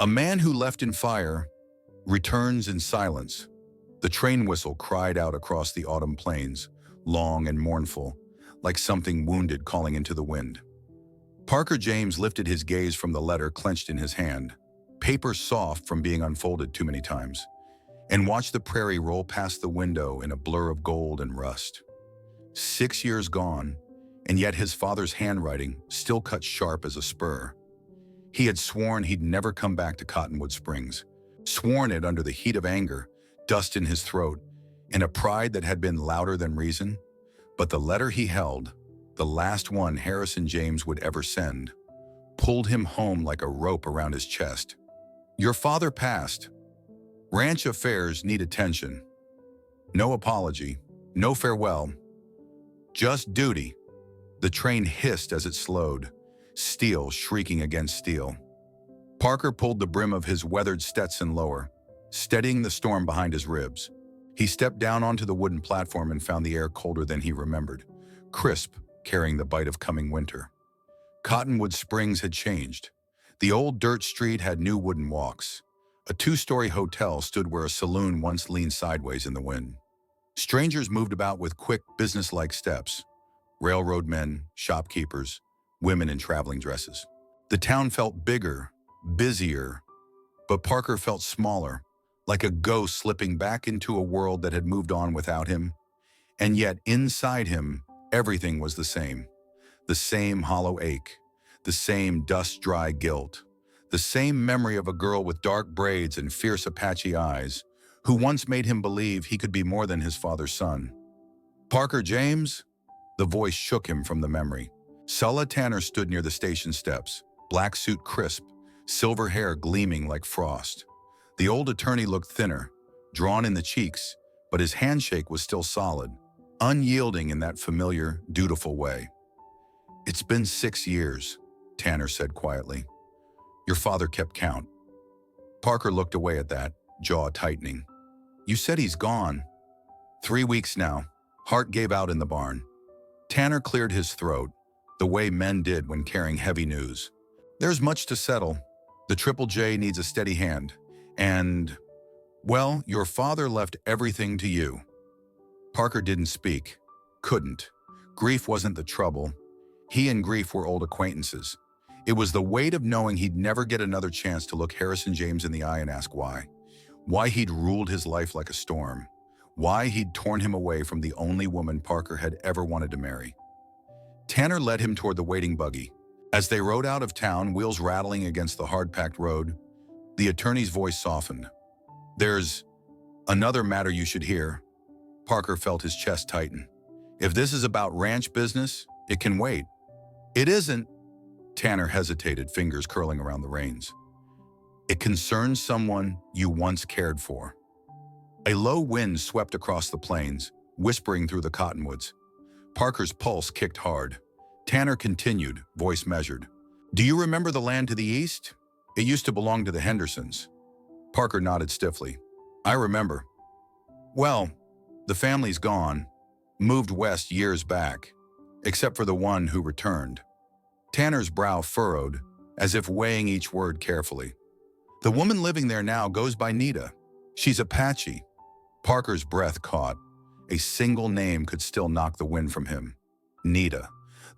A man who left in fire returns in silence. The train whistle cried out across the autumn plains, long and mournful, like something wounded calling into the wind. Parker James lifted his gaze from the letter clenched in his hand, paper soft from being unfolded too many times, and watched the prairie roll past the window in a blur of gold and rust. 6 years gone, and yet his father's handwriting still cut sharp as a spur. He had sworn he'd never come back to Cottonwood Springs, sworn it under the heat of anger, dust in his throat, and a pride that had been louder than reason. But the letter he held, the last one Harrison James would ever send, pulled him home like a rope around his chest. Your father passed. Ranch affairs need attention. No apology, no farewell, just duty. The train hissed as it slowed, steel shrieking against steel. Parker pulled the brim of his weathered Stetson lower, steadying the storm behind his ribs. He stepped down onto the wooden platform and found the air colder than he remembered, crisp, carrying the bite of coming winter. Cottonwood Springs had changed. The old dirt street had new wooden walks. A 2-story hotel stood where a saloon once leaned sideways in the wind. Strangers moved about with quick, business-like steps. Railroad men, shopkeepers, women in traveling dresses. The town felt bigger, busier, but Parker felt smaller, like a ghost slipping back into a world that had moved on without him. And yet, inside him, everything was the same. The same hollow ache, the same dust-dry guilt, the same memory of a girl with dark braids and fierce Apache eyes, who once made him believe he could be more than his father's son. Parker James? The voice shook him from the memory. Sulla Tanner stood near the station steps, black suit crisp, silver hair gleaming like frost. The old attorney looked thinner, drawn in the cheeks, but his handshake was still solid, unyielding in that familiar, dutiful way. It's been 6 years, Tanner said quietly. Your father kept count. Parker looked away at that, jaw tightening. You said he's gone. 3 weeks now. Heart gave out in the barn. Tanner cleared his throat, the way men did when carrying heavy news. There's much to settle. The Triple J needs a steady hand. And, well, your father left everything to you. Parker didn't speak. Couldn't. Grief wasn't the trouble. He and grief were old acquaintances. It was the weight of knowing he'd never get another chance to look Harrison James in the eye and ask why. Why he'd ruled his life like a storm. Why he'd torn him away from the only woman Parker had ever wanted to marry. Tanner led him toward the waiting buggy. As they rode out of town, wheels rattling against the hard-packed road, the attorney's voice softened. There's another matter you should hear. Parker felt his chest tighten. If this is about ranch business, it can wait. It isn't. Tanner hesitated, fingers curling around the reins. It concerns someone you once cared for. A low wind swept across the plains, whispering through the cottonwoods. Parker's pulse kicked hard. Tanner continued, voice measured. Do you remember the land to the east? It used to belong to the Hendersons. Parker nodded stiffly. I remember. Well, the family's gone, moved west years back, except for the one who returned. Tanner's brow furrowed, as if weighing each word carefully. The woman living there now goes by Nita. She's Apache. Parker's breath caught. A single name could still knock the wind from him. Nita,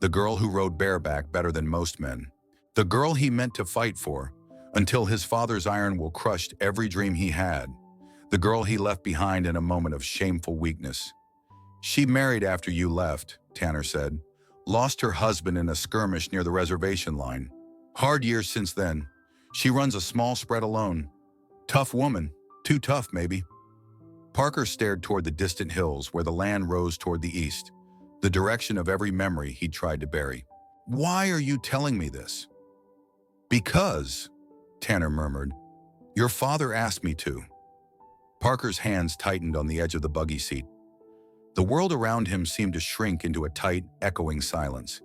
the girl who rode bareback better than most men. The girl he meant to fight for, until his father's iron will crushed every dream he had. The girl he left behind in a moment of shameful weakness. She married after you left, Tanner said. Lost her husband in a skirmish near the reservation line. Hard years since then. She runs a small spread alone. Tough woman. Too tough, maybe. Parker stared toward the distant hills where the land rose toward the east, the direction of every memory he'd tried to bury. Why are you telling me this? Because, Tanner murmured, your father asked me to. Parker's hands tightened on the edge of the buggy seat. The world around him seemed to shrink into a tight, echoing silence.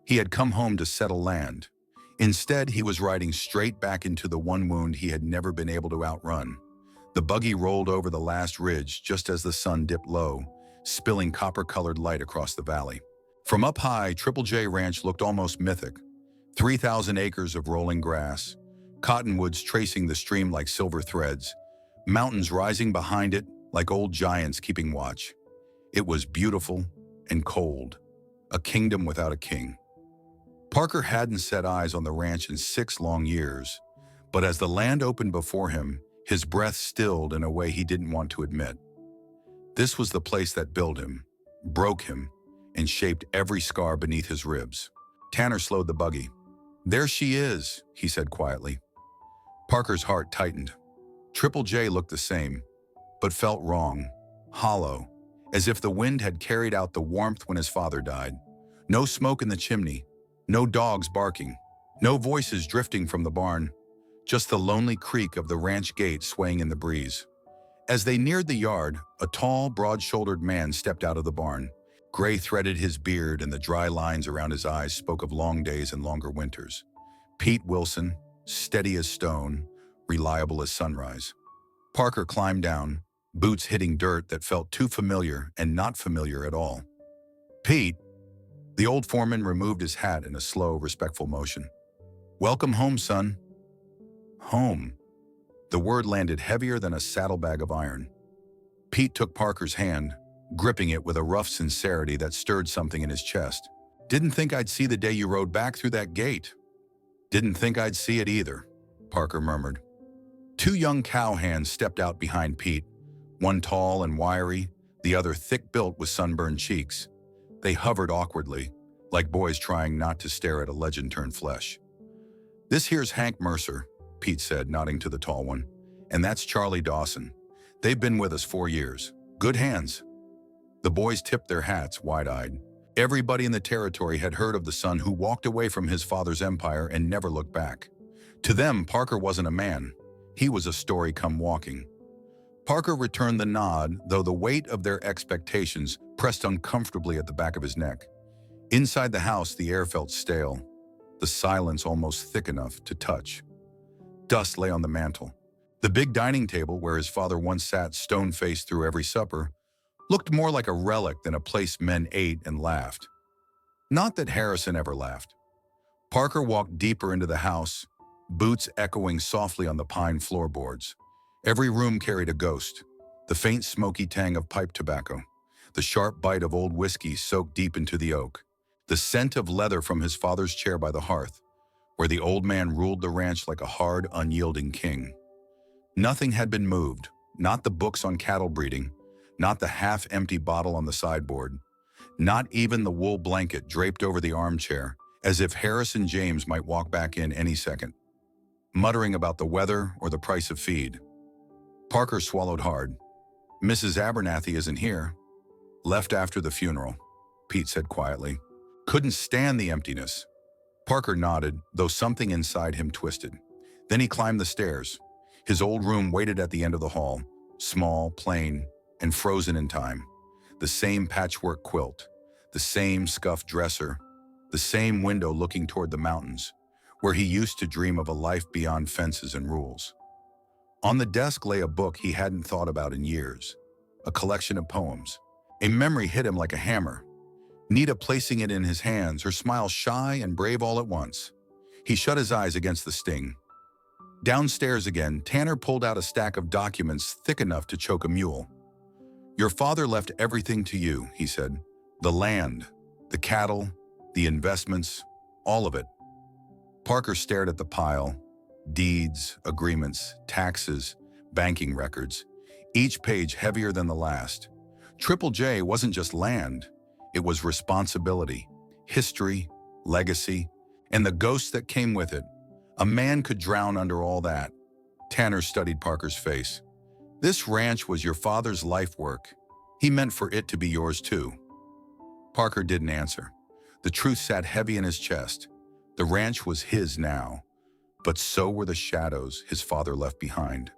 He had come home to settle land. Instead, he was riding straight back into the one wound he had never been able to outrun. The buggy rolled over the last ridge just as the sun dipped low, spilling copper-colored light across the valley. From up high, Triple J Ranch looked almost mythic. 3,000 acres of rolling grass, cottonwoods tracing the stream like silver threads, mountains rising behind it like old giants keeping watch. It was beautiful and cold, a kingdom without a king. Parker hadn't set eyes on the ranch in 6 long years, but as the land opened before him, his breath stilled in a way he didn't want to admit. This was the place that built him, broke him, and shaped every scar beneath his ribs. Tanner slowed the buggy. "There she is," he said quietly. Parker's heart tightened. Triple J looked the same, but felt wrong, hollow, as if the wind had carried out the warmth when his father died. No smoke in the chimney, no dogs barking, no voices drifting from the barn, just the lonely creak of the ranch gate swaying in the breeze. As they neared the yard, a tall, broad-shouldered man stepped out of the barn. Gray threaded his beard, and the dry lines around his eyes spoke of long days and longer winters. Pete Wilson, steady as stone, reliable as sunrise. Parker climbed down, boots hitting dirt that felt too familiar and not familiar at all. "Pete," the old foreman removed his hat in a slow, respectful motion. "Welcome home, son." Home. The word landed heavier than a saddlebag of iron. Pete took Parker's hand, gripping it with a rough sincerity that stirred something in his chest. "Didn't think I'd see the day you rode back through that gate." "Didn't think I'd see it either," Parker murmured. 2 young cowhands stepped out behind Pete, one tall and wiry, the other thick-built with sunburned cheeks. They hovered awkwardly, like boys trying not to stare at a legend turned flesh. "This here's Hank Mercer," Pete said, nodding to the tall one. "And that's Charlie Dawson. They've been with us 4 years. Good hands." The boys tipped their hats, wide-eyed. Everybody in the territory had heard of the son who walked away from his father's empire and never looked back. To them, Parker wasn't a man. He was a story come walking. Parker returned the nod, though the weight of their expectations pressed uncomfortably at the back of his neck. Inside the house, the air felt stale, the silence almost thick enough to touch. Dust lay on the mantel. The big dining table, where his father once sat stone-faced through every supper, looked more like a relic than a place men ate and laughed. Not that Harrison ever laughed. Parker walked deeper into the house, boots echoing softly on the pine floorboards. Every room carried a ghost, the faint smoky tang of pipe tobacco, the sharp bite of old whiskey soaked deep into the oak, the scent of leather from his father's chair by the hearth, where the old man ruled the ranch like a hard, unyielding king. Nothing had been moved, not the books on cattle breeding, not the half-empty bottle on the sideboard, not even the wool blanket draped over the armchair, as if Harrison James might walk back in any second, muttering about the weather or the price of feed. Parker swallowed hard. "Mrs. Abernathy isn't here. Left after the funeral," Pete said quietly. "Couldn't stand the emptiness." Parker nodded, though something inside him twisted. Then he climbed the stairs. His old room waited at the end of the hall, small, plain, and frozen in time. The same patchwork quilt, the same scuffed dresser, the same window looking toward the mountains, where he used to dream of a life beyond fences and rules. On the desk lay a book he hadn't thought about in years, a collection of poems. A memory hit him like a hammer. Nita placing it in his hands, her smile shy and brave all at once. He shut his eyes against the sting. Downstairs again, Tanner pulled out a stack of documents thick enough to choke a mule. "Your father left everything to you," he said. "The land, the cattle, the investments, all of it." Parker stared at the pile. Deeds, agreements, taxes, banking records, each page heavier than the last. Triple J wasn't just land. It was responsibility, history, legacy, and the ghosts that came with it. A man could drown under all that. Tanner studied Parker's face. "This ranch was your father's life work. He meant for it to be yours too." Parker didn't answer. The truth sat heavy in his chest. The ranch was his now, but so were the shadows his father left behind.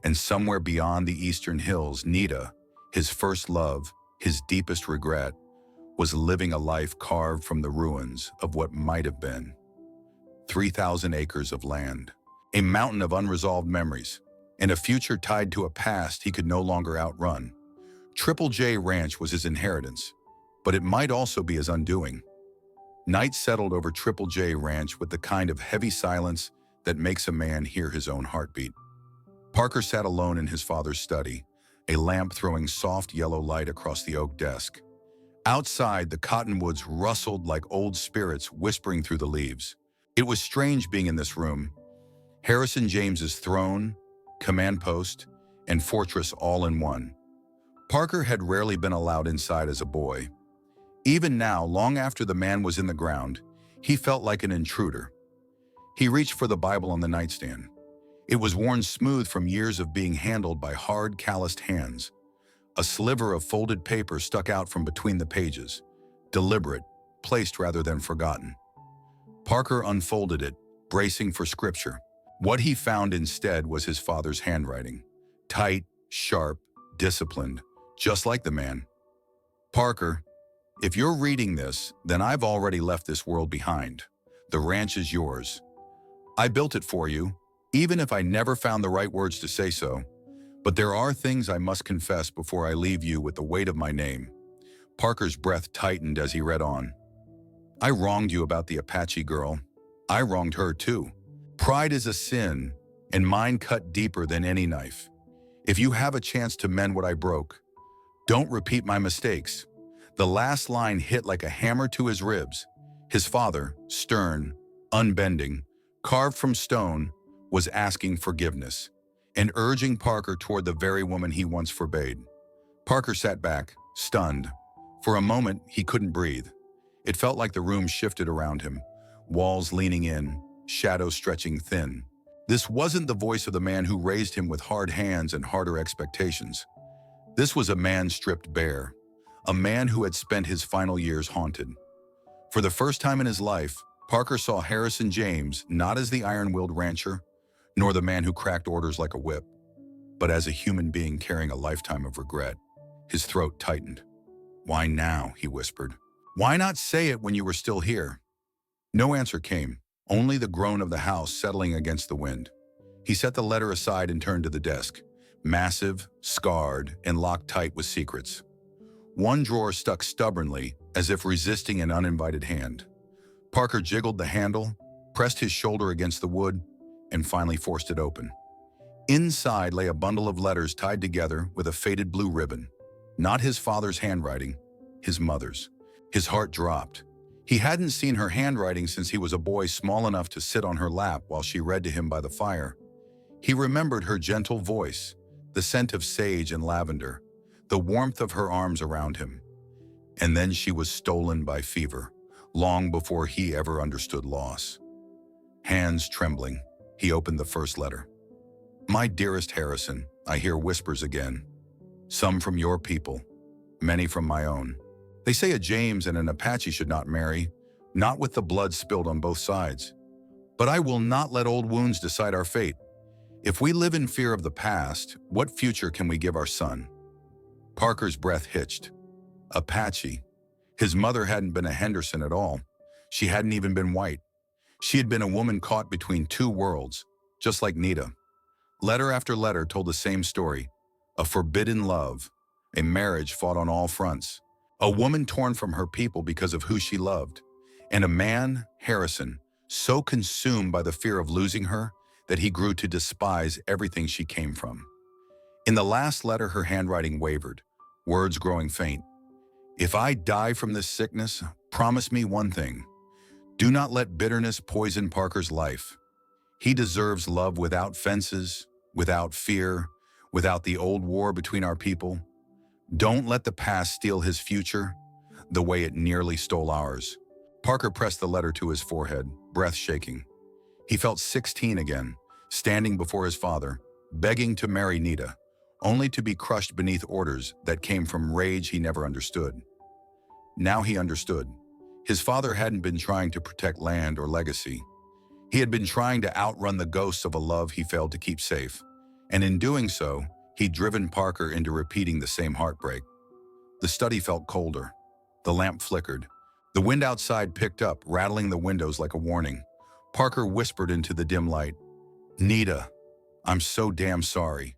And somewhere beyond the eastern hills, Nita, his first love, his deepest regret, was living a life carved from the ruins of what might have been. 3,000 acres of land, a mountain of unresolved memories, and a future tied to a past he could no longer outrun. Triple J Ranch was his inheritance, but it might also be his undoing. Night settled over Triple J Ranch with the kind of heavy silence that makes a man hear his own heartbeat. Parker sat alone in his father's study, a lamp throwing soft yellow light across the oak desk. Outside, the cottonwoods rustled like old spirits whispering through the leaves. It was strange being in this room. Harrison James's throne, command post, and fortress all in one. Parker had rarely been allowed inside as a boy. Even now, long after the man was in the ground, he felt like an intruder. He reached for the Bible on the nightstand. It was worn smooth from years of being handled by hard, calloused hands. A sliver of folded paper stuck out from between the pages, deliberate, placed rather than forgotten. Parker unfolded it, bracing for scripture. What he found instead was his father's handwriting. Tight, sharp, disciplined, just like the man. Parker, if you're reading this, then I've already left this world behind. The ranch is yours. I built it for you, even if I never found the right words to say so. But there are things I must confess before I leave you with the weight of my name. Parker's breath tightened as he read on. I wronged you about the Apache girl. I wronged her too. Pride is a sin, and mine cut deeper than any knife. If you have a chance to mend what I broke, don't repeat my mistakes. The last line hit like a hammer to his ribs. His father, stern, unbending, carved from stone, was asking forgiveness and urging Parker toward the very woman he once forbade. Parker sat back, stunned. For a moment, he couldn't breathe. It felt like the room shifted around him, walls leaning in, shadows stretching thin. This wasn't the voice of the man who raised him with hard hands and harder expectations. This was a man stripped bare, a man who had spent his final years haunted. For the first time in his life, Parker saw Harrison James not as the iron-willed rancher, nor the man who cracked orders like a whip, but as a human being carrying a lifetime of regret. His throat tightened. Why now, he whispered. Why not say it when you were still here? No answer came, only the groan of the house settling against the wind. He set the letter aside and turned to the desk, massive, scarred, and locked tight with secrets. One drawer stuck stubbornly, as if resisting an uninvited hand. Parker jiggled the handle, pressed his shoulder against the wood, and finally forced it open. Inside lay a bundle of letters tied together with a faded blue ribbon. Not his father's handwriting, his mother's. His heart dropped. He hadn't seen her handwriting since he was a boy small enough to sit on her lap while she read to him by the fire. He remembered her gentle voice, the scent of sage and lavender, the warmth of her arms around him. And then she was stolen by fever, long before he ever understood loss. Hands trembling, he opened the first letter. My dearest Harrison, I hear whispers again. Some from your people, many from my own. They say a James and an Apache should not marry, not with the blood spilled on both sides. But I will not let old wounds decide our fate. If we live in fear of the past, what future can we give our son? Parker's breath hitched. Apache. His mother hadn't been a Henderson at all. She hadn't even been white. She had been a woman caught between two worlds, just like Nita. Letter after letter told the same story. A forbidden love, a marriage fought on all fronts, a woman torn from her people because of who she loved, and a man, Harrison, so consumed by the fear of losing her that he grew to despise everything she came from. In the last letter, her handwriting wavered, words growing faint. If I die from this sickness, promise me one thing. Do not let bitterness poison Parker's life. He deserves love without fences, without fear, without the old war between our people. Don't let the past steal his future the way it nearly stole ours. Parker pressed the letter to his forehead, breath shaking. He felt 16 again, standing before his father, begging to marry Nita, only to be crushed beneath orders that came from rage he never understood. Now he understood. His father hadn't been trying to protect land or legacy. He had been trying to outrun the ghosts of a love he failed to keep safe. And in doing so, he'd driven Parker into repeating the same heartbreak. The study felt colder. The lamp flickered. The wind outside picked up, rattling the windows like a warning. Parker whispered into the dim light, Nita, I'm so damn sorry.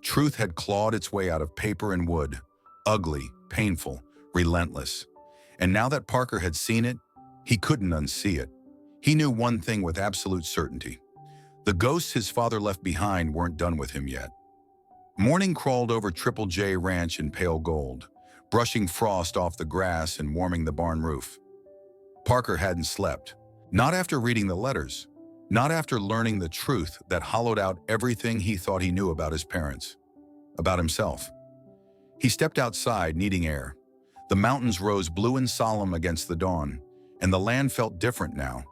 Truth had clawed its way out of paper and wood, ugly, painful, relentless. And now that Parker had seen it, he couldn't unsee it. He knew one thing with absolute certainty. The ghosts his father left behind weren't done with him yet. Morning crawled over Triple J Ranch in pale gold, brushing frost off the grass and warming the barn roof. Parker hadn't slept. Not after reading the letters. Not after learning the truth that hollowed out everything he thought he knew about his parents. About himself. He stepped outside, needing air. The mountains rose blue and solemn against the dawn, and the land felt different now,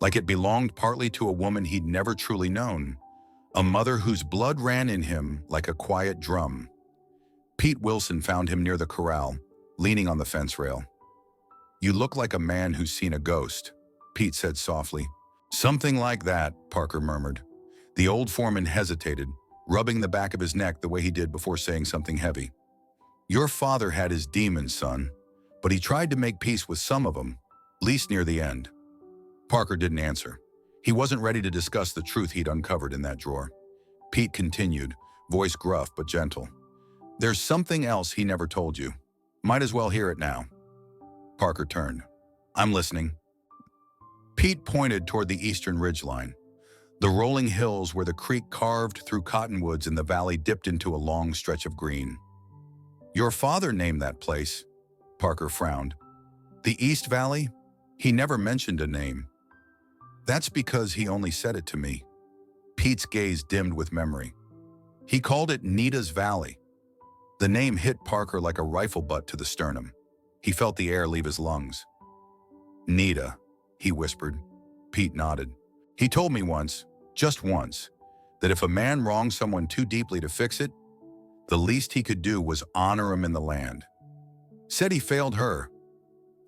like it belonged partly to a woman he'd never truly known, a mother whose blood ran in him like a quiet drum. Pete Wilson found him near the corral, leaning on the fence rail. "You look like a man who's seen a ghost," Pete said softly. "Something like that," Parker murmured. The old foreman hesitated, rubbing the back of his neck the way he did before saying something heavy. "Your father had his demons, son, but he tried to make peace with some of them, least near the end." Parker didn't answer. He wasn't ready to discuss the truth he'd uncovered in that drawer. Pete continued, voice gruff but gentle. "There's something else he never told you. Might as well hear it now." Parker turned. "I'm listening." Pete pointed toward the eastern ridgeline, the rolling hills where the creek carved through cottonwoods and the valley dipped into a long stretch of green. "Your father named that place," Parker frowned. "The East Valley? He never mentioned a name." "That's because he only said it to me." Pete's gaze dimmed with memory. "He called it Nita's Valley." The name hit Parker like a rifle butt to the sternum. He felt the air leave his lungs. "Nita," he whispered. Pete nodded. "He told me once, just once, that if a man wronged someone too deeply to fix it, the least he could do was honor him in the land. Said he failed her.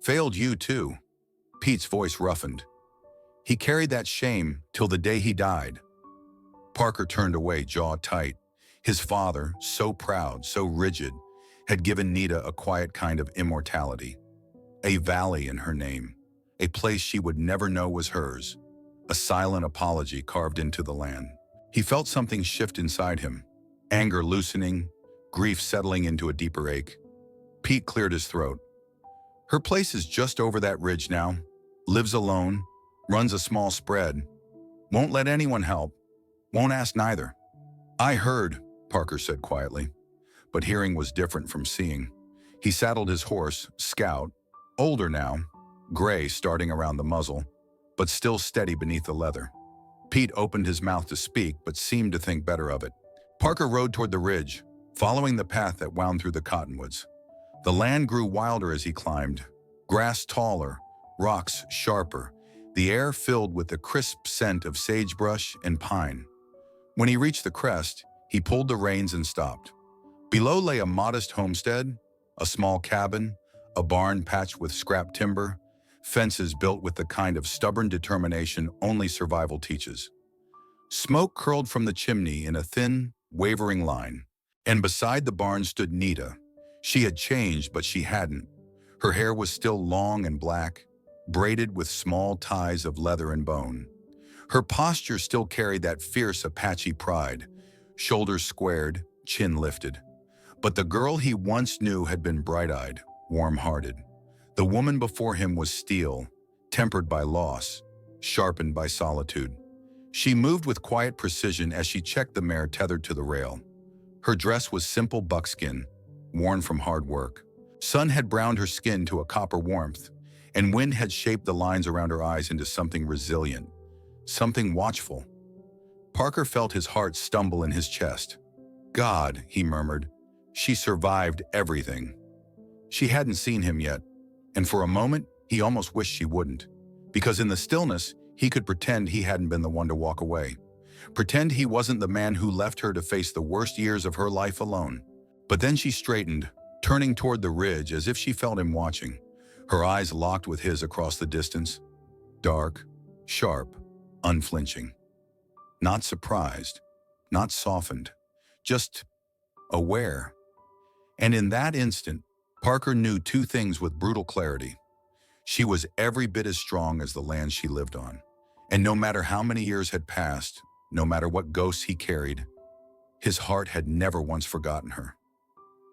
Failed you too." Pete's voice roughened. "He carried that shame till the day he died." Parker turned away, jaw tight. His father, so proud, so rigid, had given Nita a quiet kind of immortality. A valley in her name, a place she would never know was hers, a silent apology carved into the land. He felt something shift inside him, anger loosening, grief settling into a deeper ache. Pete cleared his throat. "Her place is just over that ridge now, lives alone, runs a small spread, won't let anyone help, won't ask neither." "I heard," Parker said quietly, but hearing was different from seeing. He saddled his horse, Scout, older now, gray starting around the muzzle, but still steady beneath the leather. Pete opened his mouth to speak, but seemed to think better of it. Parker rode toward the ridge, following the path that wound through the cottonwoods. The land grew wilder as he climbed, grass taller, rocks sharper, the air filled with the crisp scent of sagebrush and pine. When he reached the crest, he pulled the reins and stopped. Below lay a modest homestead, a small cabin, a barn patched with scrap timber, fences built with the kind of stubborn determination only survival teaches. Smoke curled from the chimney in a thin, wavering line, and beside the barn stood Nita. She had changed, but she hadn't. Her hair was still long and black, braided with small ties of leather and bone. Her posture still carried that fierce Apache pride, shoulders squared, chin lifted. But the girl he once knew had been bright-eyed, warm-hearted. The woman before him was steel, tempered by loss, sharpened by solitude. She moved with quiet precision as she checked the mare tethered to the rail. Her dress was simple buckskin, worn from hard work. Sun had browned her skin to a copper warmth, and wind had shaped the lines around her eyes into something resilient, something watchful. Parker felt his heart stumble in his chest. "God," he murmured, "she survived everything." She hadn't seen him yet, and for a moment, he almost wished she wouldn't, because in the stillness, he could pretend he hadn't been the one to walk away. Pretend he wasn't the man who left her to face the worst years of her life alone. But then she straightened, turning toward the ridge as if she felt him watching, her eyes locked with his across the distance, dark, sharp, unflinching. Not surprised, not softened, just aware. And in that instant, Parker knew two things with brutal clarity. She was every bit as strong as the land she lived on. And no matter how many years had passed, no matter what ghosts he carried, his heart had never once forgotten her.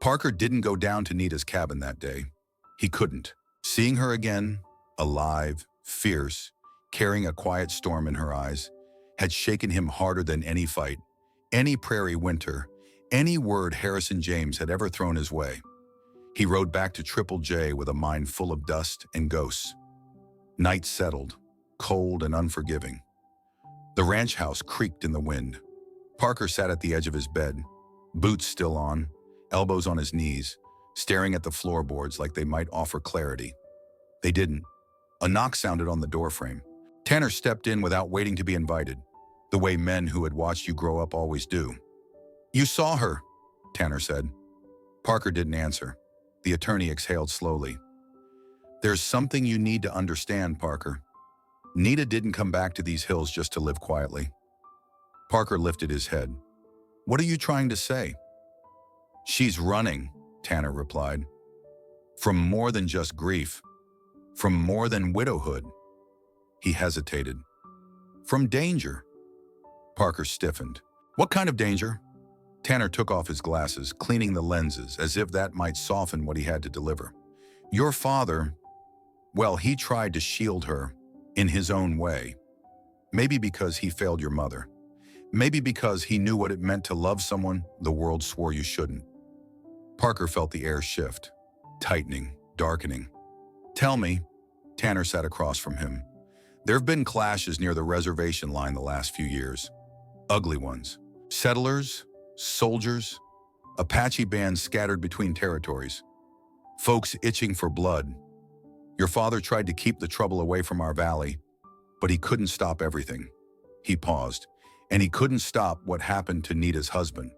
Parker didn't go down to Nita's cabin that day. He couldn't. Seeing her again, alive, fierce, carrying a quiet storm in her eyes, had shaken him harder than any fight, any prairie winter, any word Harrison James had ever thrown his way. He rode back to Triple J with a mind full of dust and ghosts. Night settled, cold and unforgiving. The ranch house creaked in the wind. Parker sat at the edge of his bed, boots still on, elbows on his knees, staring at the floorboards like they might offer clarity. They didn't. A knock sounded on the doorframe. Tanner stepped in without waiting to be invited, the way men who had watched you grow up always do. "You saw her," Tanner said. Parker didn't answer. The attorney exhaled slowly. "There's something you need to understand, Parker. Nita didn't come back to these hills just to live quietly." Parker lifted his head. "What are you trying to say?" "She's running," Tanner replied. "From more than just grief. From more than widowhood." He hesitated. "From danger." Parker stiffened. "What kind of danger?" Tanner took off his glasses, cleaning the lenses as if that might soften what he had to deliver. "Your father, well, he tried to shield her in his own way. Maybe because he failed your mother. Maybe because he knew what it meant to love someone the world swore you shouldn't." Parker felt the air shift, tightening, darkening. "Tell me," Tanner sat across from him. "There have been clashes near the reservation line the last few years. Ugly ones. Settlers, soldiers, Apache bands scattered between territories. Folks itching for blood. Your father tried to keep the trouble away from our valley, but he couldn't stop everything." He paused. "And he couldn't stop what happened to Nita's husband."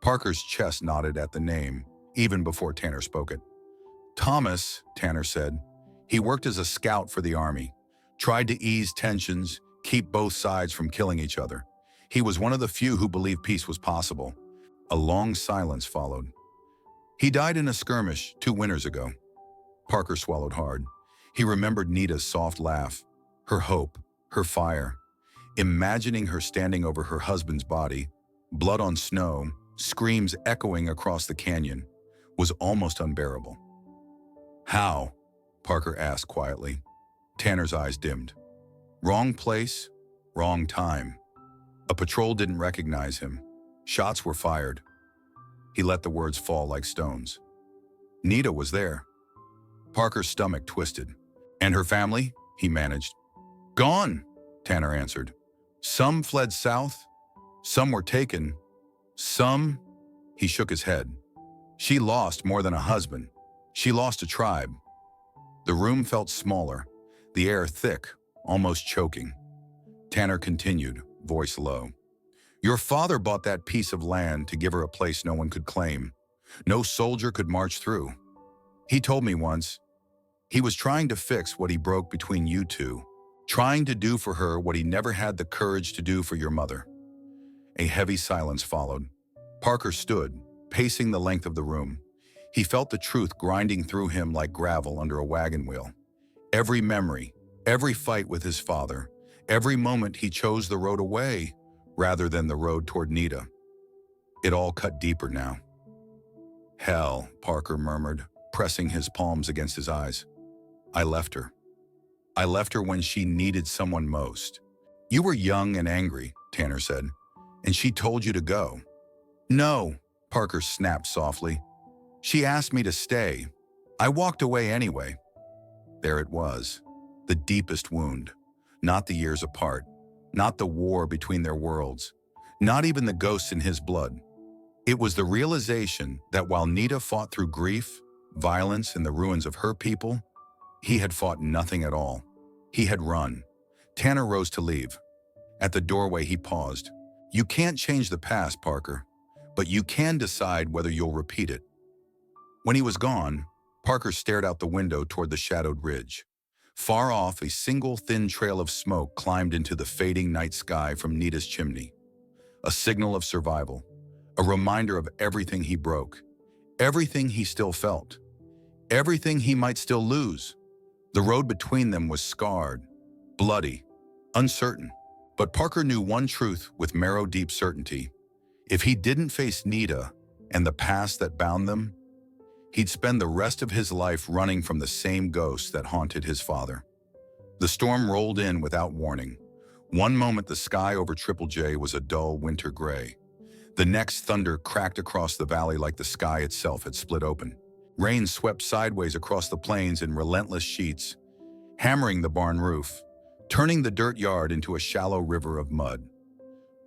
Parker's chest nodded at the name, even before Tanner spoke it. "Thomas," Tanner said. "He worked as a scout for the army, tried to ease tensions, keep both sides from killing each other. He was one of the few who believed peace was possible." A long silence followed. "He died in a skirmish 2 winters ago." Parker swallowed hard. He remembered Nita's soft laugh, her hope, her fire. Imagining her standing over her husband's body, blood on snow, screams echoing across the canyon, was almost unbearable. "How?" Parker asked quietly. Tanner's eyes dimmed. "Wrong place, wrong time. A patrol didn't recognize him. Shots were fired." He let the words fall like stones. "Nita was there." Parker's stomach twisted. "And her family?" he managed. "Gone," Tanner answered. "Some fled south. Some were taken. Some—" He shook his head. "She lost more than a husband. She lost a tribe." The room felt smaller, the air thick, almost choking. Tanner continued, voice low. "Your father bought that piece of land to give her a place no one could claim. No soldier could march through. He told me once, he was trying to fix what he broke between you two, trying to do for her what he never had the courage to do for your mother." A heavy silence followed. Parker stood, pacing the length of the room. He felt the truth grinding through him like gravel under a wagon wheel. Every memory, every fight with his father, every moment he chose the road away rather than the road toward Nita. It all cut deeper now. "Hell," Parker murmured, pressing his palms against his eyes. "I left her. I left her when she needed someone most." "You were young and angry," Tanner said, "and she told you to go." "No," Parker snapped softly. "She asked me to stay. I walked away anyway." There it was, the deepest wound. Not the years apart, not the war between their worlds, not even the ghosts in his blood. It was the realization that while Nita fought through grief, violence, and the ruins of her people, he had fought nothing at all. He had run. Tanner rose to leave. At the doorway, he paused. "You can't change the past, Parker, but you can decide whether you'll repeat it." When he was gone, Parker stared out the window toward the shadowed ridge. Far off, a single thin trail of smoke climbed into the fading night sky from Nita's chimney. A signal of survival, a reminder of everything he broke, everything he still felt, everything he might still lose. The road between them was scarred, bloody, uncertain. But Parker knew one truth with marrow-deep certainty. If he didn't face Nita and the past that bound them, he'd spend the rest of his life running from the same ghosts that haunted his father. The storm rolled in without warning, One moment the sky over Triple J was a dull winter gray. The next, thunder cracked across the valley like the sky itself had split open. Rain swept sideways across the plains in relentless sheets, hammering the barn roof, turning the dirt yard into a shallow river of mud.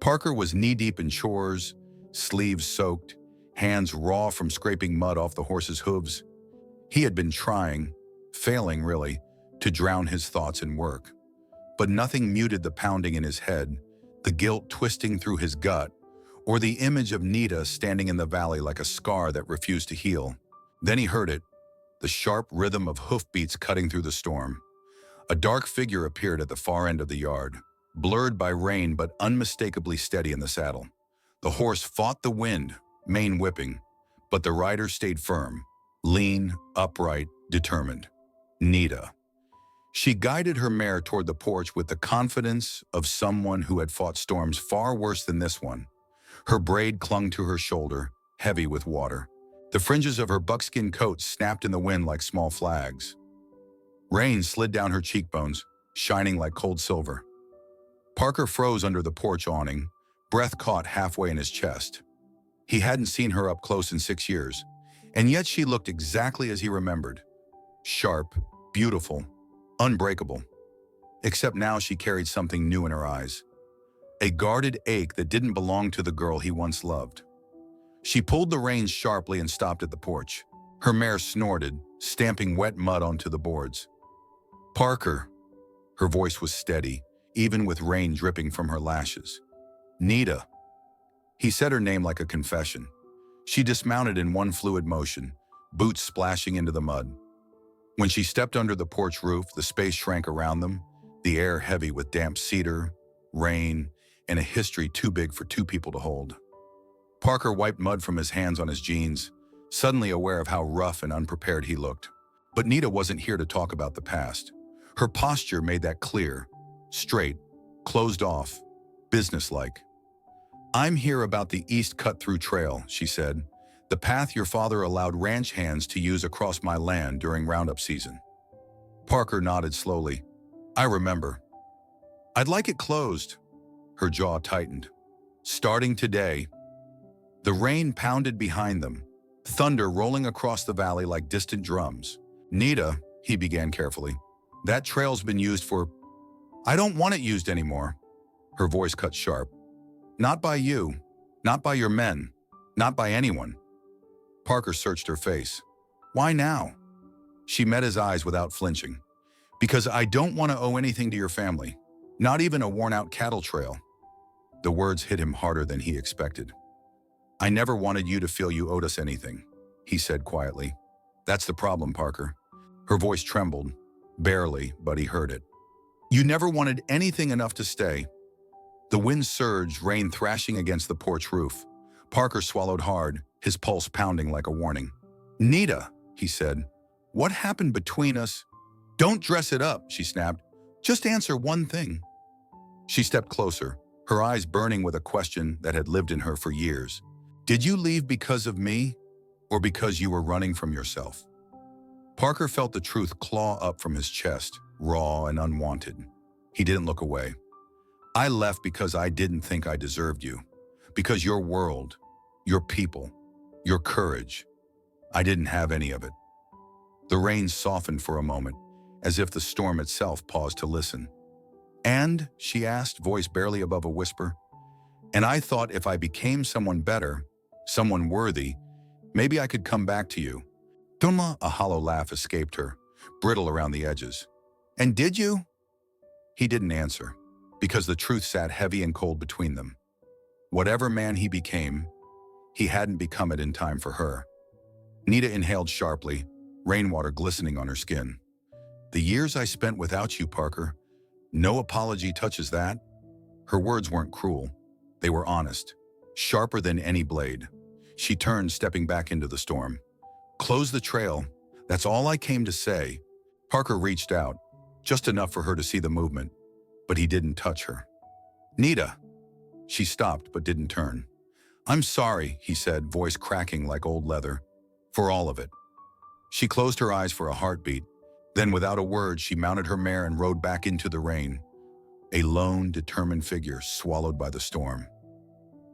Parker was knee-deep in chores, sleeves soaked, hands raw from scraping mud off the horse's hooves. He had been trying, failing really, to drown his thoughts in work. But nothing muted the pounding in his head, the guilt twisting through his gut, or the image of Nita standing in the valley like a scar that refused to heal. Then he heard it, the sharp rhythm of hoofbeats cutting through the storm. A dark figure appeared at the far end of the yard, blurred by rain but unmistakably steady in the saddle. The horse fought the wind, mane whipping, but the rider stayed firm, lean, upright, determined. Nita. She guided her mare toward the porch with the confidence of someone who had fought storms far worse than this one. Her braid clung to her shoulder, heavy with water. The fringes of her buckskin coat snapped in the wind like small flags. Rain slid down her cheekbones, shining like cold silver. Parker froze under the porch awning, breath caught halfway in his chest. He hadn't seen her up close in 6 years, and yet she looked exactly as he remembered. Sharp, beautiful, unbreakable. Except now she carried something new in her eyes. A guarded ache that didn't belong to the girl he once loved. She pulled the reins sharply and stopped at the porch. Her mare snorted, stamping wet mud onto the boards. Parker. Her voice was steady, even with rain dripping from her lashes. Nita. He said her name like a confession. She dismounted in one fluid motion, boots splashing into the mud. When she stepped under the porch roof, the space shrank around them, the air heavy with damp cedar, rain, and a history too big for two people to hold. Parker wiped mud from his hands on his jeans, suddenly aware of how rough and unprepared he looked. But Nita wasn't here to talk about the past. Her posture made that clear, straight, closed off, businesslike. "I'm here about the East Cut-Through Trail," she said. "The path your father allowed ranch hands to use across my land during roundup season." Parker nodded slowly. "I remember." "I'd like it closed." Her jaw tightened. "Starting today." The rain pounded behind them, thunder rolling across the valley like distant drums. "Nita," he began carefully, "that trail's been used for—" "I don't want it used anymore." Her voice cut sharp. "Not by you, not by your men, not by anyone." Parker searched her face. "Why now?" She met his eyes without flinching. "Because I don't want to owe anything to your family, not even a worn-out cattle trail." The words hit him harder than he expected. "I never wanted you to feel you owed us anything," he said quietly. "That's the problem, Parker." Her voice trembled, barely, but he heard it. "You never wanted anything enough to stay." The wind surged, rain thrashing against the porch roof. Parker swallowed hard, his pulse pounding like a warning. "Nita," he said, "what happened between us?" "Don't dress it up," she snapped. "Just answer one thing." She stepped closer, her eyes burning with a question that had lived in her for years. "Did you leave because of me, or because you were running from yourself?" Parker felt the truth claw up from his chest, raw and unwanted. He didn't look away. "I left because I didn't think I deserved you. Because your world, your people, your courage, I didn't have any of it." The rain softened for a moment, as if the storm itself paused to listen. "And?" she asked, voice barely above a whisper. "And I thought if I became someone better, someone worthy, maybe I could come back to you." Dunla, a hollow laugh escaped her, brittle around the edges. "And did you?" He didn't answer, because the truth sat heavy and cold between them. Whatever man he became, he hadn't become it in time for her. Nita inhaled sharply, rainwater glistening on her skin. "The years I spent without you, Parker, no apology touches that." Her words weren't cruel. They were honest, sharper than any blade. She turned, stepping back into the storm. "Close the trail. That's all I came to say." Parker reached out, just enough for her to see the movement, but he didn't touch her. "Nita." She stopped but didn't turn. "I'm sorry," he said, voice cracking like old leather, "for all of it." She closed her eyes for a heartbeat. Then, without a word, she mounted her mare and rode back into the rain. a lone, determined figure swallowed by the storm.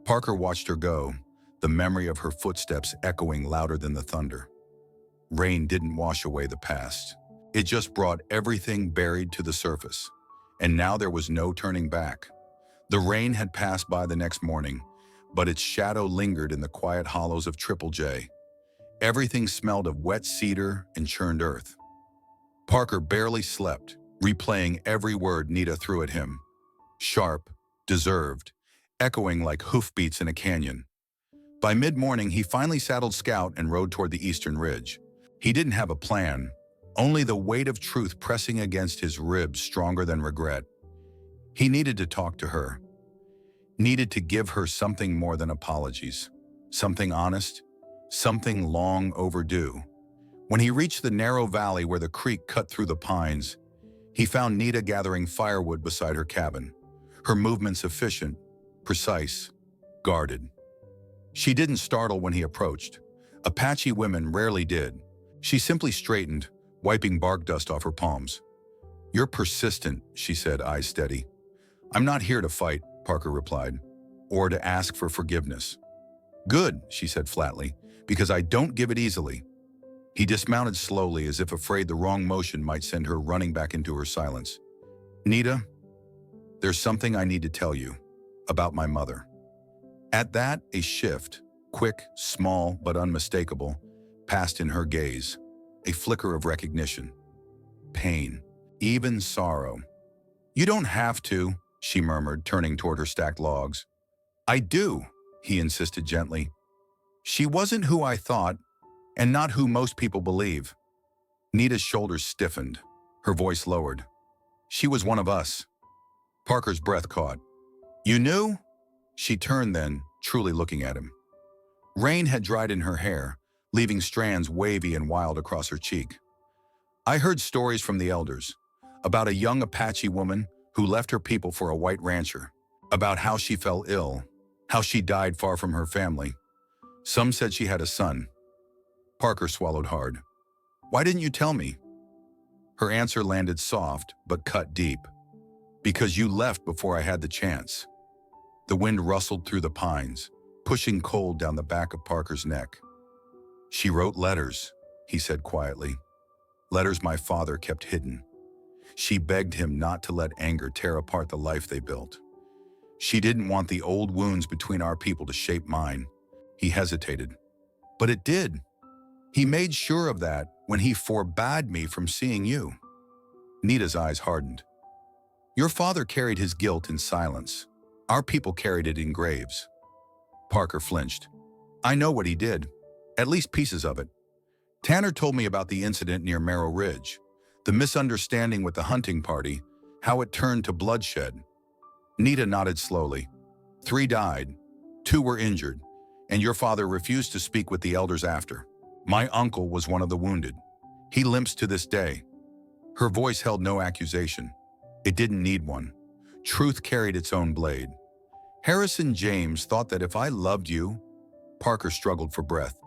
Parker watched her go, the memory of her footsteps echoing louder than the thunder. Rain didn't wash away the past. It just brought everything buried to the surface. And now there was no turning back. The rain had passed by the next morning, but its shadow lingered in the quiet hollows of Triple J. Everything smelled of wet cedar and churned earth. Parker barely slept, replaying every word Nita threw at him. Sharp, deserved, echoing like hoofbeats in a canyon. By mid-morning, he finally saddled Scout and rode toward the eastern ridge. He didn't have a plan, only the weight of truth pressing against his ribs stronger than regret. He needed to talk to her. Needed to give her something more than apologies. Something honest, something long overdue. When he reached the narrow valley where the creek cut through the pines, he found Nita gathering firewood beside her cabin, her movements efficient, precise, guarded. She didn't startle when he approached. Apache women rarely did. She simply straightened, wiping bark dust off her palms. "You're persistent," she said, eyes steady. "I'm not here to fight," Parker replied, "or to ask for forgiveness." "Good," she said flatly, "because I don't give it easily." He dismounted slowly, as if afraid the wrong motion might send her running back into her silence. "Nita, there's something I need to tell you about my mother." At that, a shift, quick, small, but unmistakable, passed in her gaze, a flicker of recognition. Pain, even sorrow. "You don't have to," she murmured, turning toward her stacked logs. "I do," he insisted gently. "She wasn't who I thought, and not who most people believe." Nita's shoulders stiffened, her voice lowered. "She was one of us." Parker's breath caught. "You knew?" She turned then, truly looking at him. Rain had dried in her hair, leaving strands wavy and wild across her cheek. "I heard stories from the elders, about a young Apache woman who left her people for a white rancher, about how she fell ill, how she died far from her family. Some said she had a son." Parker swallowed hard. "Why didn't you tell me?" Her answer landed soft, but cut deep. "Because you left before I had the chance." The wind rustled through the pines, pushing cold down the back of Parker's neck. "She wrote letters," he said quietly. "Letters my father kept hidden. She begged him not to let anger tear apart the life they built. She didn't want the old wounds between our people to shape mine." He hesitated. "But it did. He made sure of that when he forbade me from seeing you." Nita's eyes hardened. "Your father carried his guilt in silence. Our people carried it in graves." Parker flinched. "I know what he did. At least pieces of it. Tanner told me about the incident near Merrill Ridge, the misunderstanding with the hunting party, how it turned to bloodshed." Nita nodded slowly. 3 died, 2 were injured, and your father refused to speak with the elders after. My uncle was one of the wounded. He limps to this day." Her voice held no accusation. It didn't need one. Truth carried its own blade. "Harrison James thought that if I loved you..." Parker struggled for breath.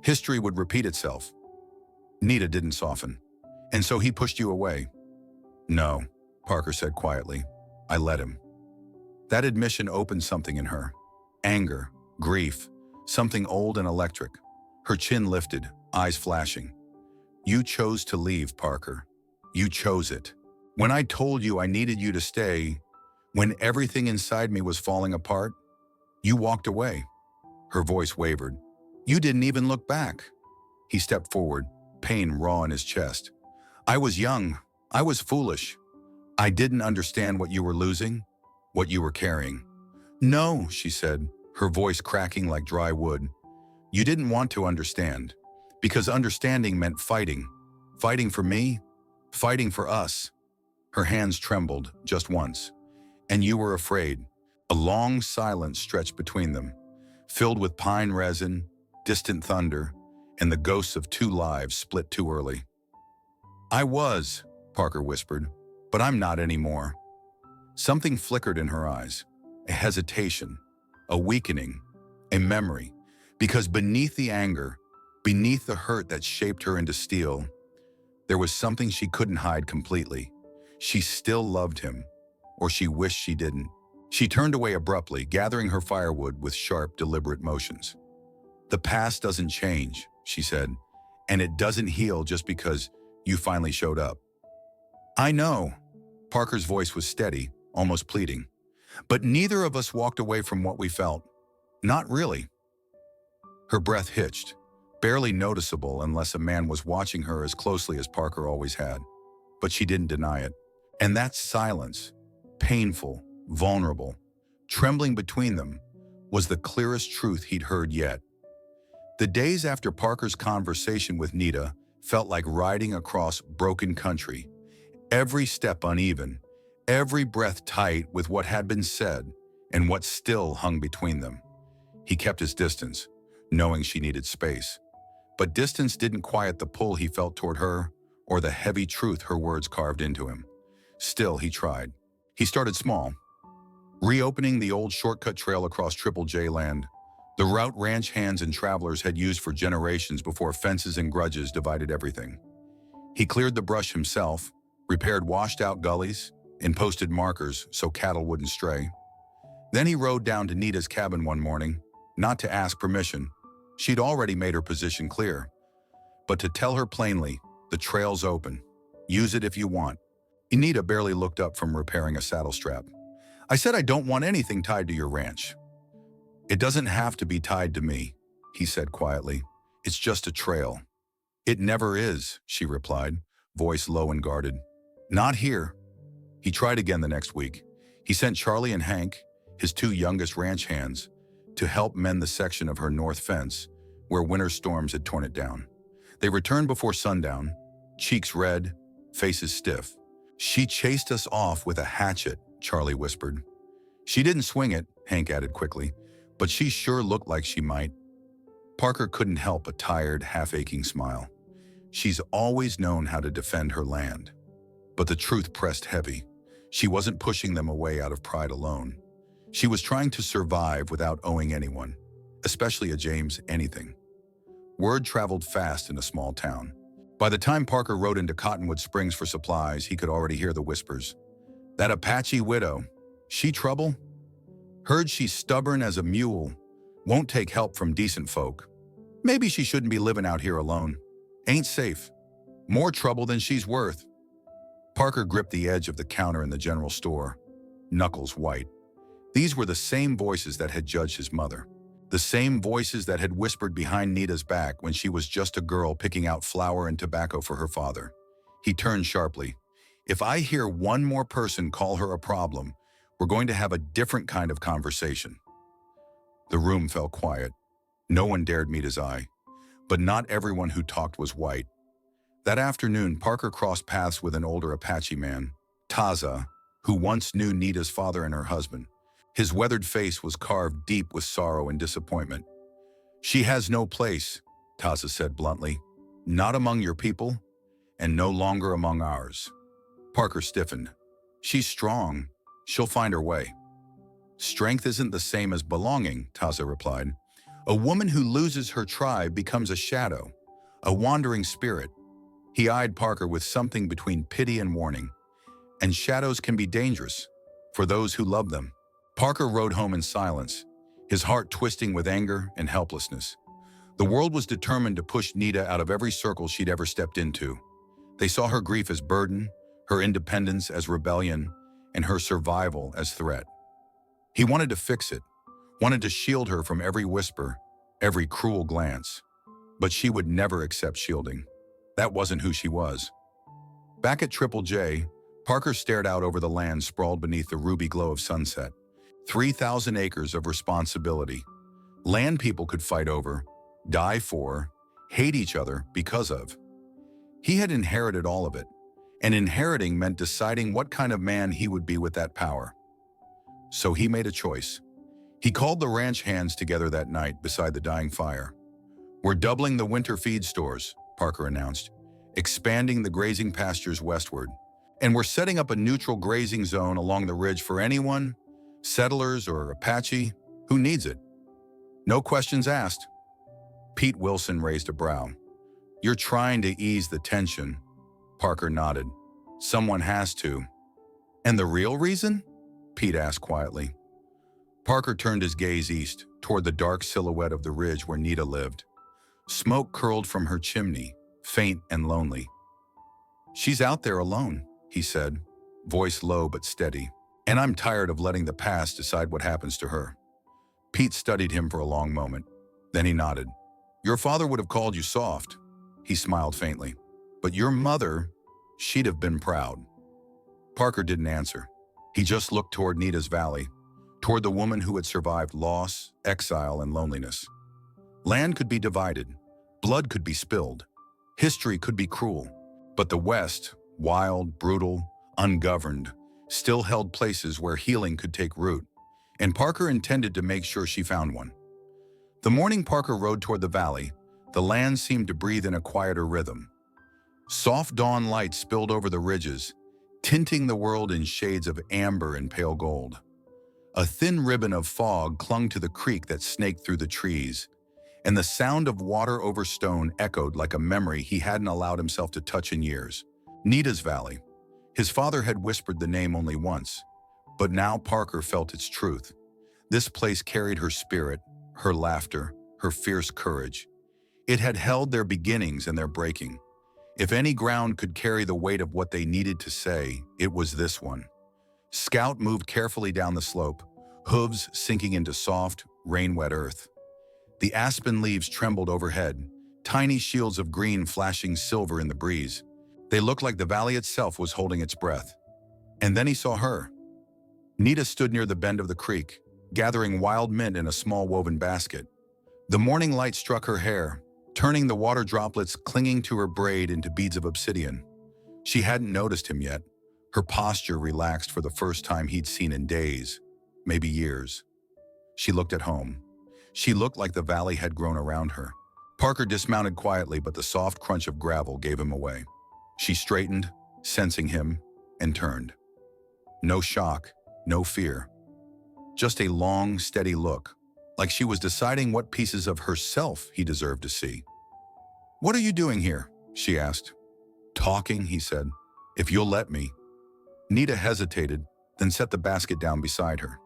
"History would repeat itself." Nita didn't soften. "And so he pushed you away?" "No," Parker said quietly. "I let him." That admission opened something in her. Anger, grief, something old and electric. Her chin lifted, eyes flashing. "You chose to leave, Parker. You chose it. When I told you I needed you to stay, when everything inside me was falling apart, you walked away." Her voice wavered. "You didn't even look back." He stepped forward, pain raw in his chest. "I was young. I was foolish. I didn't understand what you were losing, what you were carrying." "No," she said, her voice cracking like dry wood. "You didn't want to understand, because understanding meant fighting. Fighting for me, fighting for us." Her hands trembled just once. "And you were afraid." A long silence stretched between them, filled with pine resin, distant thunder, and the ghosts of 2 lives split too early. "I was," Parker whispered, "but I'm not anymore." Something flickered in her eyes, a hesitation, a weakening, a memory, because beneath the anger, beneath the hurt that shaped her into steel, there was something she couldn't hide completely. She still loved him. or she wished she didn't. She turned away abruptly, gathering her firewood with sharp, deliberate motions. "The past doesn't change," she said, "and it doesn't heal just because you finally showed up." "I know." Parker's voice was steady, almost pleading. "But neither of us walked away from what we felt. Not really." Her breath hitched, barely noticeable unless a man was watching her as closely as Parker always had. But she didn't deny it. And that silence, painful, vulnerable, trembling between them, was the clearest truth he'd heard yet. The days after Parker's conversation with Nita felt like riding across broken country, every step uneven, every breath tight with what had been said and what still hung between them. He kept his distance, knowing she needed space. But distance didn't quiet the pull he felt toward her or the heavy truth her words carved into him. Still, he tried. He started small, reopening the old shortcut trail across Triple J land, the route ranch hands and travelers had used for generations before fences and grudges divided everything. He cleared the brush himself, repaired washed-out gullies, and posted markers so cattle wouldn't stray. Then he rode down to Nita's cabin one morning, not to ask permission. She'd already made her position clear. But to tell her plainly, the trail's open. Use it if you want. Nita barely looked up from repairing a saddle strap. "I said I don't want anything tied to your ranch." "It doesn't have to be tied to me," he said quietly. "It's just a trail." "It never is," she replied, voice low and guarded. "Not here." He tried again the next week. He sent Charlie and Hank, his two youngest ranch hands, to help mend the section of her north fence where winter storms had torn it down. They returned before sundown, cheeks red, faces stiff. "She chased us off with a hatchet," Charlie whispered. "She didn't swing it," Hank added quickly, "but she sure looked like she might." Parker couldn't help a tired, half-aching smile. She's always known how to defend her land. But the truth pressed heavy. She wasn't pushing them away out of pride alone. She was trying to survive without owing anyone, especially a James, anything. Word traveled fast in a small town. By the time Parker rode into Cottonwood Springs for supplies, he could already hear the whispers. "That Apache widow, she trouble? Heard she's stubborn as a mule, won't take help from decent folk. Maybe she shouldn't be living out here alone. Ain't safe. More trouble than she's worth." Parker gripped the edge of the counter in the general store, knuckles white. These were the same voices that had judged his mother. The same voices that had whispered behind Nita's back when she was just a girl picking out flour and tobacco for her father. He turned sharply. "If I hear one more person call her a problem, we're going to have a different kind of conversation." The room fell quiet. No one dared meet his eye. But not everyone who talked was white. That afternoon, Parker crossed paths with an older Apache man, Taza, who once knew Nita's father and her husband. His weathered face was carved deep with sorrow and disappointment. "She has no place," Taza said bluntly. "Not among your people, and no longer among ours." Parker stiffened. "She's strong. She'll find her way." "Strength isn't the same as belonging," Taza replied. "A woman who loses her tribe becomes a shadow, a wandering spirit." He eyed Parker with something between pity and warning. "And shadows can be dangerous for those who love them." Parker rode home in silence, his heart twisting with anger and helplessness. The world was determined to push Nita out of every circle she'd ever stepped into. They saw her grief as burden, her independence as rebellion, and her survival as threat. He wanted to fix it, wanted to shield her from every whisper, every cruel glance. But she would never accept shielding. That wasn't who she was. Back at Triple J, Parker stared out over the land sprawled beneath the ruby glow of sunset. 3,000 acres of responsibility. Land people could fight over, die for, hate each other because of. He had inherited all of it, and inheriting meant deciding what kind of man he would be with that power. So he made a choice. He called the ranch hands together that night beside the dying fire. "We're doubling the winter feed stores," Parker announced, "expanding the grazing pastures westward. And we're setting up a neutral grazing zone along the ridge for anyone, settlers or Apache, who needs it. No questions asked." Pete Wilson raised a brow. "You're trying to ease the tension." Parker nodded. "Someone has to." "And the real reason?" Pete asked quietly. Parker turned his gaze east, toward the dark silhouette of the ridge where Nita lived. Smoke curled from her chimney, faint and lonely. "She's out there alone," he said, voice low but steady. "And I'm tired of letting the past decide what happens to her." Pete studied him for a long moment. Then he nodded. "Your father would have called you soft." He smiled faintly. "But your mother, she'd have been proud." Parker didn't answer. He just looked toward Nita's valley, toward the woman who had survived loss, exile, and loneliness. Land could be divided, blood could be spilled, history could be cruel, but the West, wild, brutal, ungoverned, still held places where healing could take root, and Parker intended to make sure she found one. The morning Parker rode toward the valley, the land seemed to breathe in a quieter rhythm. Soft dawn light spilled over the ridges, tinting the world in shades of amber and pale gold. A thin ribbon of fog clung to the creek that snaked through the trees, and the sound of water over stone echoed like a memory he hadn't allowed himself to touch in years. Nita's Valley. His father had whispered the name only once, but now Parker felt its truth. This place carried her spirit, her laughter, her fierce courage. It had held their beginnings and their breaking. If any ground could carry the weight of what they needed to say, it was this one. Scout moved carefully down the slope, hooves sinking into soft, rain-wet earth. The aspen leaves trembled overhead, tiny shields of green flashing silver in the breeze. They looked like the valley itself was holding its breath. And then he saw her. Nita stood near the bend of the creek, gathering wild mint in a small woven basket. The morning light struck her hair, turning the water droplets clinging to her braid into beads of obsidian. She hadn't noticed him yet. Her posture relaxed for the first time he'd seen in days, maybe years. She looked at home. She looked like the valley had grown around her. Parker dismounted quietly, but the soft crunch of gravel gave him away. She straightened, sensing him, and turned. No shock, no fear. Just a long, steady look, like she was deciding what pieces of herself he deserved to see. "What are you doing here?" she asked. "Talking," he said. "If you'll let me." Nita hesitated, then set the basket down beside her.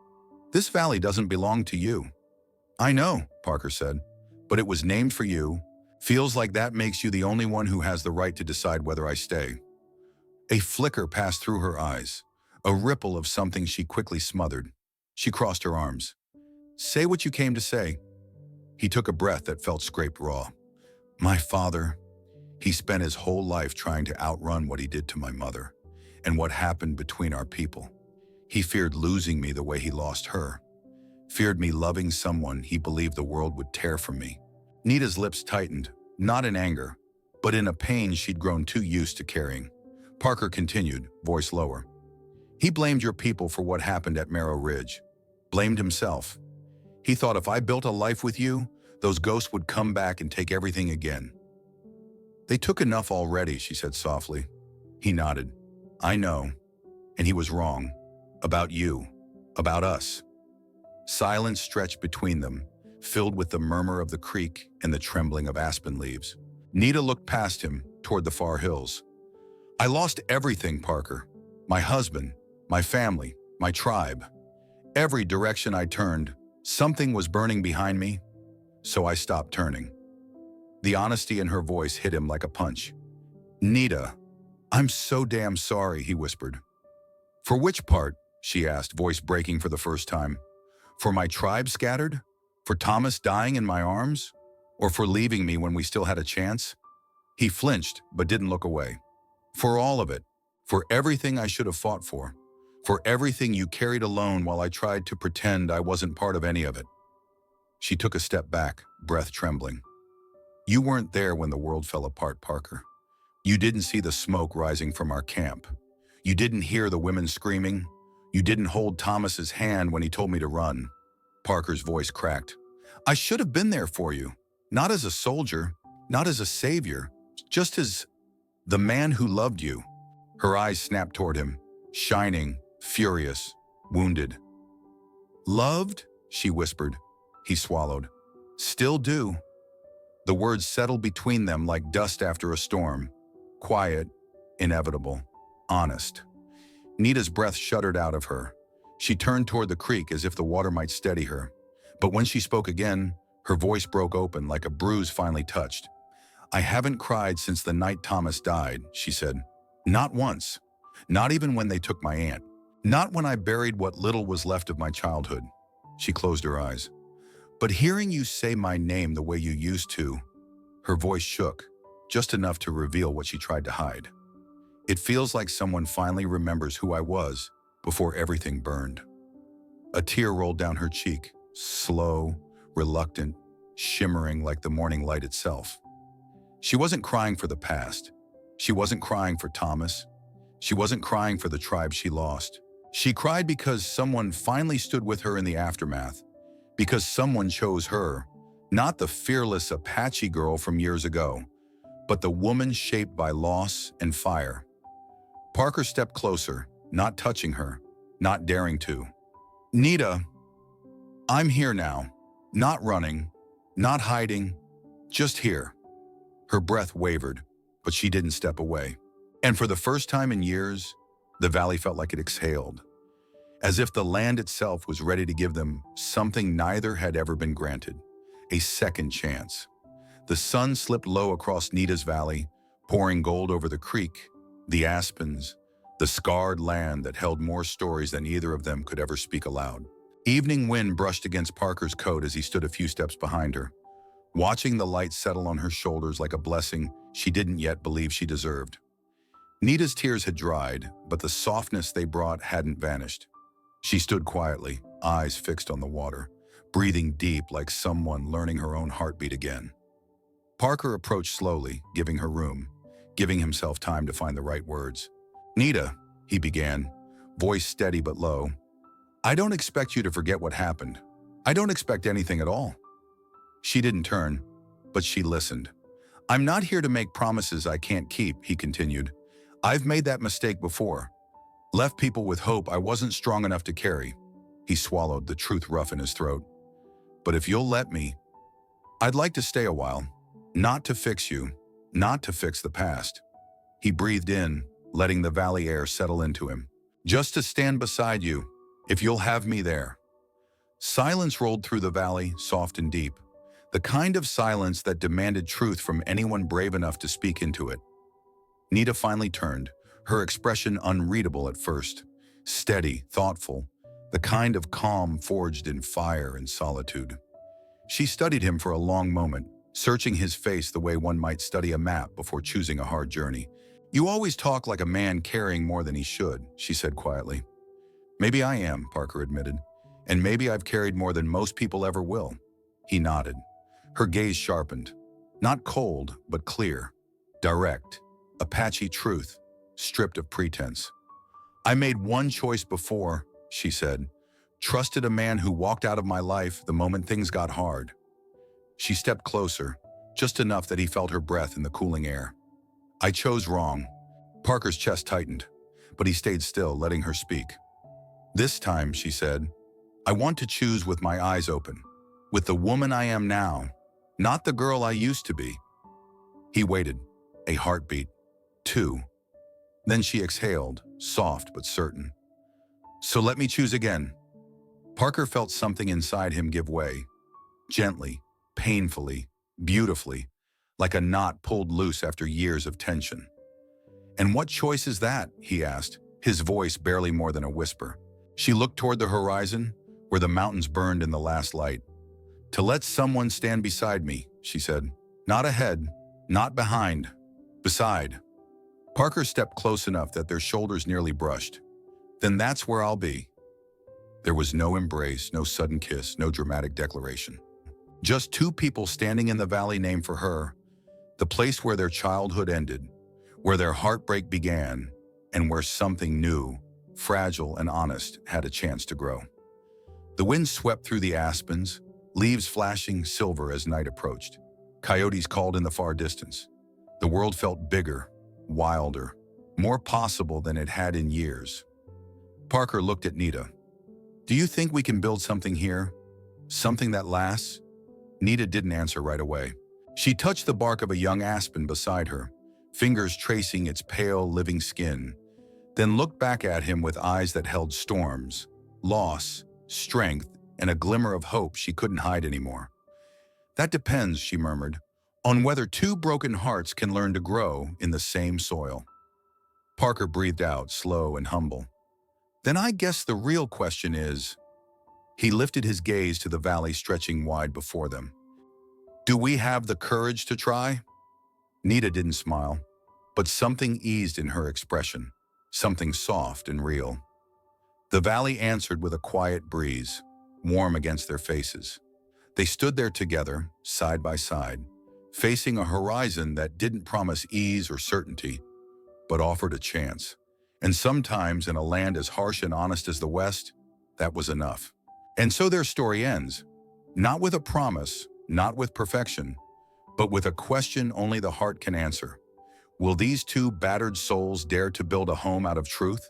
"This valley doesn't belong to you." "I know," Parker said, "but it was named for you. Feels like that makes you the only one who has the right to decide whether I stay." A flicker passed through her eyes, a ripple of something she quickly smothered. She crossed her arms. "Say what you came to say." He took a breath that felt scraped raw. "My father, he spent his whole life trying to outrun what he did to my mother and what happened between our people. He feared losing me the way he lost her, feared me loving someone he believed the world would tear from me." Nita's lips tightened, not in anger, but in a pain she'd grown too used to carrying. Parker continued, voice lower. "He blamed your people for what happened at Marrow Ridge. Blamed himself. He thought if I built a life with you, those ghosts would come back and take everything again." "They took enough already," she said softly. He nodded. "I know. And he was wrong. About you. About us." Silence stretched between them, filled with the murmur of the creek and the trembling of aspen leaves. Nita looked past him, toward the far hills. "I lost everything, Parker. My husband, my family, my tribe. Every direction I turned, something was burning behind me, so I stopped turning." The honesty in her voice hit him like a punch. "Nita, I'm so damn sorry," he whispered. "For which part?" she asked, voice breaking for the first time. "For my tribe scattered? For Thomas dying in my arms? Or for leaving me when we still had a chance?" He flinched, but didn't look away. "For all of it. For everything I should have fought for. For everything you carried alone while I tried to pretend I wasn't part of any of it." She took a step back, breath trembling. "You weren't there when the world fell apart, Parker. You didn't see the smoke rising from our camp. You didn't hear the women screaming. You didn't hold Thomas's hand when he told me to run." Parker's voice cracked. "I should have been there for you. Not as a soldier, not as a savior, just as the man who loved you." Her eyes snapped toward him, shining, furious, wounded. "Loved?" she whispered. He swallowed. "Still do." The words settled between them like dust after a storm. Quiet, inevitable, honest. Nita's breath shuddered out of her. She turned toward the creek as if the water might steady her. But when she spoke again, her voice broke open like a bruise finally touched. "I haven't cried since the night Thomas died," she said. "Not once. Not even when they took my aunt. Not when I buried what little was left of my childhood." She closed her eyes. "But hearing you say my name the way you used to," her voice shook, just enough to reveal what she tried to hide. "It feels like someone finally remembers who I was before everything burned." A tear rolled down her cheek, slow, reluctant, shimmering like the morning light itself. She wasn't crying for the past. She wasn't crying for Thomas. She wasn't crying for the tribe she lost. She cried because someone finally stood with her in the aftermath, because someone chose her, not the fearless Apache girl from years ago, but the woman shaped by loss and fire. Parker stepped closer, not touching her, not daring to. "Nita, I'm here now, not running, not hiding, just here." Her breath wavered, but she didn't step away. And for the first time in years, the valley felt like it exhaled, as if the land itself was ready to give them something neither had ever been granted: a second chance. The sun slipped low across Nita's valley, pouring gold over the creek, the aspens, the scarred land that held more stories than either of them could ever speak aloud. Evening wind brushed against Parker's coat as he stood a few steps behind her, watching the light settle on her shoulders like a blessing she didn't yet believe she deserved. Nita's tears had dried, but the softness they brought hadn't vanished. She stood quietly, eyes fixed on the water, breathing deep like someone learning her own heartbeat again. Parker approached slowly, giving her room, giving himself time to find the right words. "Nita," he began, voice steady but low, "I don't expect you to forget what happened. I don't expect anything at all." She didn't turn, but she listened. "I'm not here to make promises I can't keep," he continued. "I've made that mistake before. Left people with hope I wasn't strong enough to carry." He swallowed, the truth rough in his throat. "But if you'll let me, I'd like to stay a while. Not to fix you, not to fix the past." He breathed in, letting the valley air settle into him. "Just to stand beside you, if you'll have me there." Silence rolled through the valley, soft and deep. The kind of silence that demanded truth from anyone brave enough to speak into it. Nita finally turned, her expression unreadable at first. Steady, thoughtful, the kind of calm forged in fire and solitude. She studied him for a long moment, searching his face the way one might study a map before choosing a hard journey. "You always talk like a man carrying more than he should," she said quietly. "Maybe I am," Parker admitted, "and maybe I've carried more than most people ever will." He nodded. Her gaze sharpened. Not cold, but clear. Direct. Apache truth, stripped of pretense. "I made one choice before," she said. "Trusted a man who walked out of my life the moment things got hard." She stepped closer, just enough that he felt her breath in the cooling air. "I chose wrong." Parker's chest tightened, but he stayed still, letting her speak. "This time," she said, "I want to choose with my eyes open, with the woman I am now, not the girl I used to be." He waited, a heartbeat, two. Then she exhaled, soft but certain. "So let me choose again." Parker felt something inside him give way, gently, painfully, beautifully, like a knot pulled loose after years of tension. "And what choice is that?" he asked, his voice barely more than a whisper. She looked toward the horizon, where the mountains burned in the last light. "To let someone stand beside me," she said. "Not ahead, not behind, beside." Parker stepped close enough that their shoulders nearly brushed. "Then that's where I'll be." There was no embrace, no sudden kiss, no dramatic declaration. Just two people standing in the valley named for her, the place where their childhood ended, where their heartbreak began, and where something new, fragile and honest, had a chance to grow. The wind swept through the aspens, leaves flashing silver as night approached. Coyotes called in the far distance. The world felt bigger, wilder, more possible than it had in years. Parker looked at Nita. "Do you think we can build something here? Something that lasts?" Nita didn't answer right away. She touched the bark of a young aspen beside her, fingers tracing its pale, living skin, then looked back at him with eyes that held storms, loss, strength, and a glimmer of hope she couldn't hide anymore. "That depends," she murmured, "on whether two broken hearts can learn to grow in the same soil." Parker breathed out, slow and humble. "Then I guess the real question is—" He lifted his gaze to the valley stretching wide before them. "Do we have the courage to try?" Nita didn't smile, but something eased in her expression, something soft and real. The valley answered with a quiet breeze, warm against their faces. They stood there together, side by side, facing a horizon that didn't promise ease or certainty, but offered a chance. And sometimes, in a land as harsh and honest as the West, that was enough. And so their story ends, not with a promise, not with perfection, but with a question only the heart can answer. Will these two battered souls dare to build a home out of truth?